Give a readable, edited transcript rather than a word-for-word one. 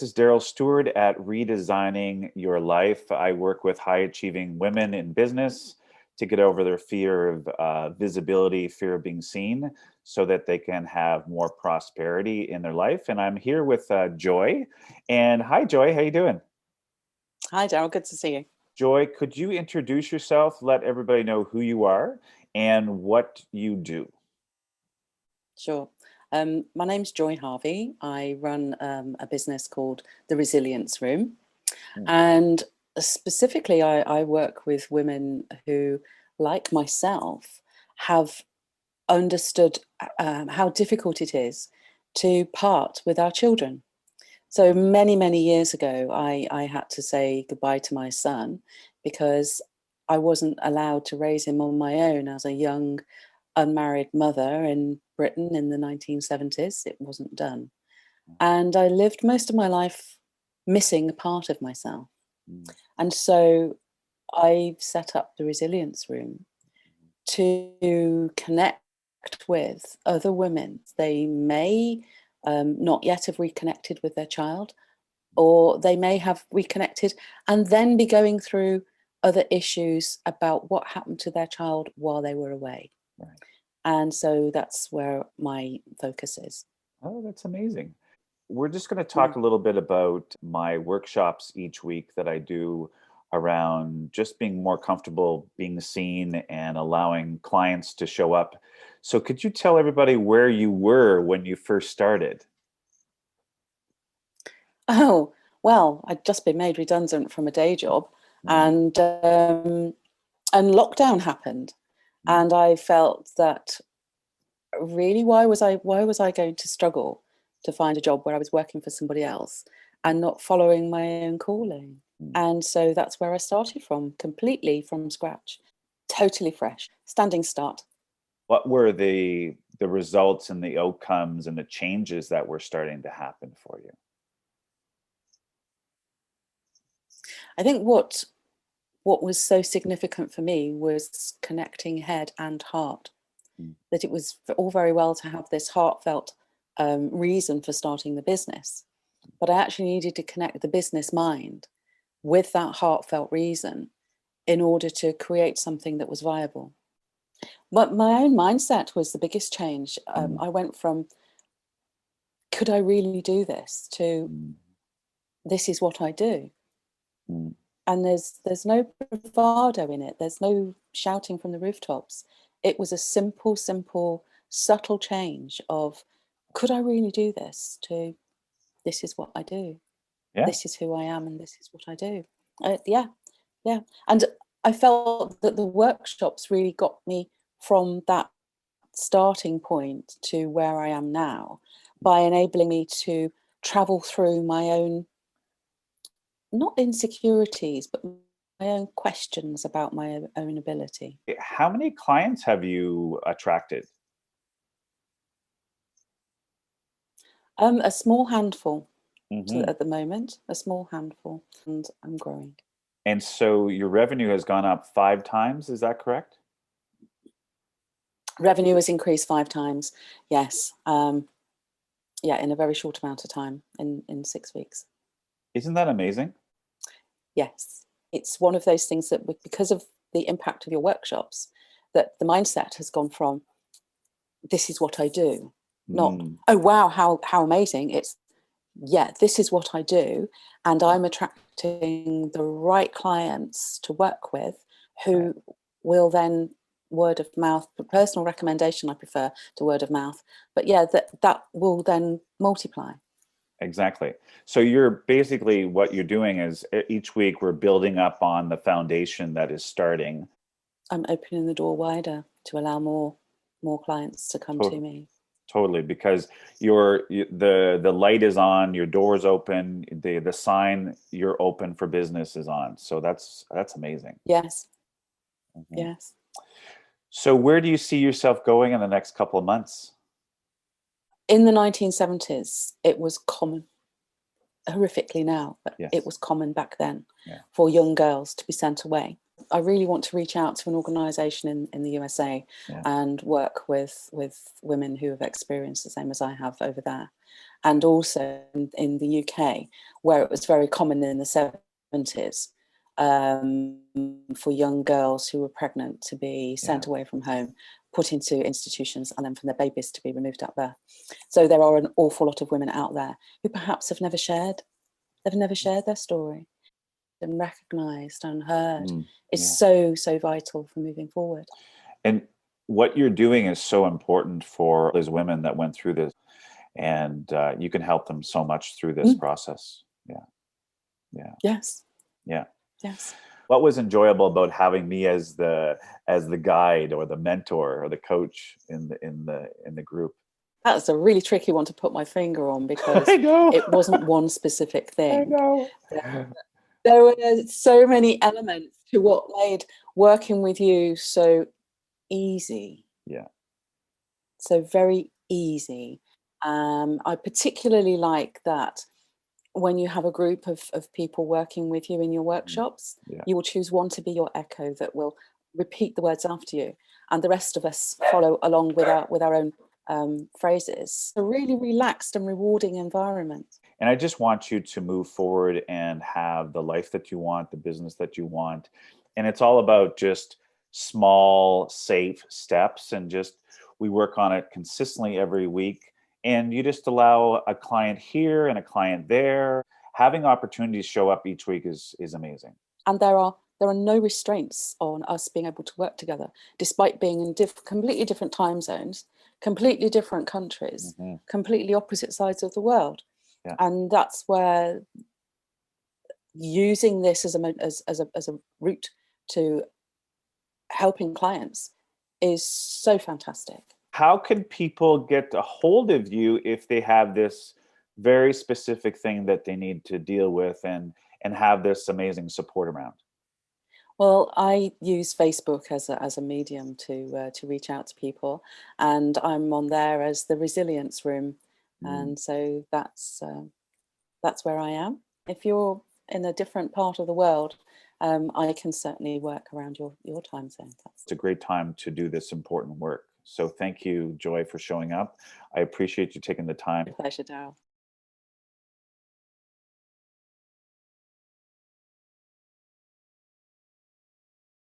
This is Daryl Stewart at Redesigning Your Life. I work with high achieving women in business to get over their fear of visibility, fear of being seen, so that they can have more prosperity in their life. And I'm here with Joy. And hi, Joy. How you doing? Hi, Daryl. Good to see you. Joy, could you introduce yourself? Let everybody know who you are and what you do. Sure. My name's Joy Harvey. I run a business called The Resilience Room. Mm. And specifically, I work with women who, like myself, have understood how difficult it is to part with our children. So many, many years ago, I had to say goodbye to my son because I wasn't allowed to raise him on my own as a young unmarried mother in Britain in the 1970s. It wasn't done. And I lived most of my life missing a part of myself. Mm. And so I've set up the Resilience Room to connect with other women. They may not yet have reconnected with their child, or they may have reconnected and then be going through other issues about what happened to their child while they were away. Right. And so that's where my focus is. Oh, that's amazing. We're just going to Mm. talk a little bit about my workshops each week that I do around just being more comfortable being seen and allowing clients to show up. So could you tell everybody where you were when you first started? Oh, well, I'd just been made redundant from a day job, Mm, and lockdown happened, mm, and I felt that really why was I going to struggle to find a job where I was working for somebody else and not following my own calling? mm. And so that's where I started from, completely from scratch, totally fresh, standing start. What were the results and the outcomes and the changes that were starting to happen for you? I think what was so significant for me was connecting head and heart. Mm, That it was all very well to have this heartfelt reason for starting the business, but I actually needed to connect the business mind with that heartfelt reason in order to create something that was viable. But my own mindset was the biggest change. mm, I went from, could I really do this, to mm, this is what I do. mm. And there's no bravado in it. There's no shouting from the rooftops. It was a simple, subtle change of, could I really do this, to this is what I do. Yeah. This is who I am, and this is what I do. Yeah, yeah. And I felt that the workshops really got me from that starting point to where I am now by enabling me to travel through my own, not insecurities, but my own questions about my own ability. How many clients have you attracted? A small handful Hmm. at the moment, a small handful, and I'm growing. And so your revenue has gone up 5 times, is that correct? Revenue has increased 5 times. Yes. Yeah, in a very short amount of time, in 6 weeks. Isn't that amazing? Yes. It's one of those things that because of the impact of your workshops, that the mindset has gone from, this is what I do, not, Mm, oh wow, how amazing. It's, yeah, this is what I do, and I'm attracting the right clients to work with right. who will then word of mouth, personal recommendation, I prefer to word of mouth, but yeah, that will then multiply. Exactly. So you're basically what you're doing is each week we're building up on the foundation that is starting. I'm opening the door wider to allow more clients to come to Totally, me. totally, because the light is on, your door's open, the sign you're open for business is on. So that's amazing. Yes, Mhm. yes. So where do you see yourself going in the next couple of months? In the 1970s, it was common, horrifically now, but it Yes. was common back then Yeah. for young girls to be sent away. I really want to reach out to an organisation in the USA Yeah. and work with women who have experienced the same as I have over there, and also in the UK, where it was very common in the 70s for young girls who were pregnant to be sent away from home, put into institutions, and then for their babies to be removed at birth. So there are an awful lot of women out there who perhaps have never shared. They've never shared their story and recognised and heard. Is Yeah. so vital for moving forward. And what you're doing is so important for those women that went through this, and you can help them so much through this process. Yeah. Yeah. Yes. Yeah. Yes. What was enjoyable about having me as the guide or the mentor or the coach in the group? That's a really tricky one to put my finger on, because I know. it wasn't one specific I thing. know. There were so many elements to what made working with you so easy. Yeah. So very easy. I particularly like that when you have a group of people working with you in your workshops, Yeah. you will choose one to be your echo that will repeat the words after you, and the rest of us follow along with our own phrases. A really relaxed and rewarding environment. And I just want you to move forward and have the life that you want, the business that you want. And it's all about just small, safe steps. And just we work on it consistently every week. And you just allow a client here and a client there. Having opportunities show up each week is amazing. And there are no restraints on us being able to work together, despite being in completely different time zones, completely different countries, completely opposite sides of the world. Yeah. And that's where using this as a route to helping clients is so fantastic. How can people get a hold of you if they have this very specific thing that they need to deal with and have this amazing support around? Well, I use Facebook as a medium to reach out to people, and I'm on there as the Resilience Room, and so that's where I am. If you're in a different part of the world, I can certainly work around your time zone. It's a great time to do this important work. So thank you, Joy, for showing up. I appreciate you taking the time. Pleasure, Daryl.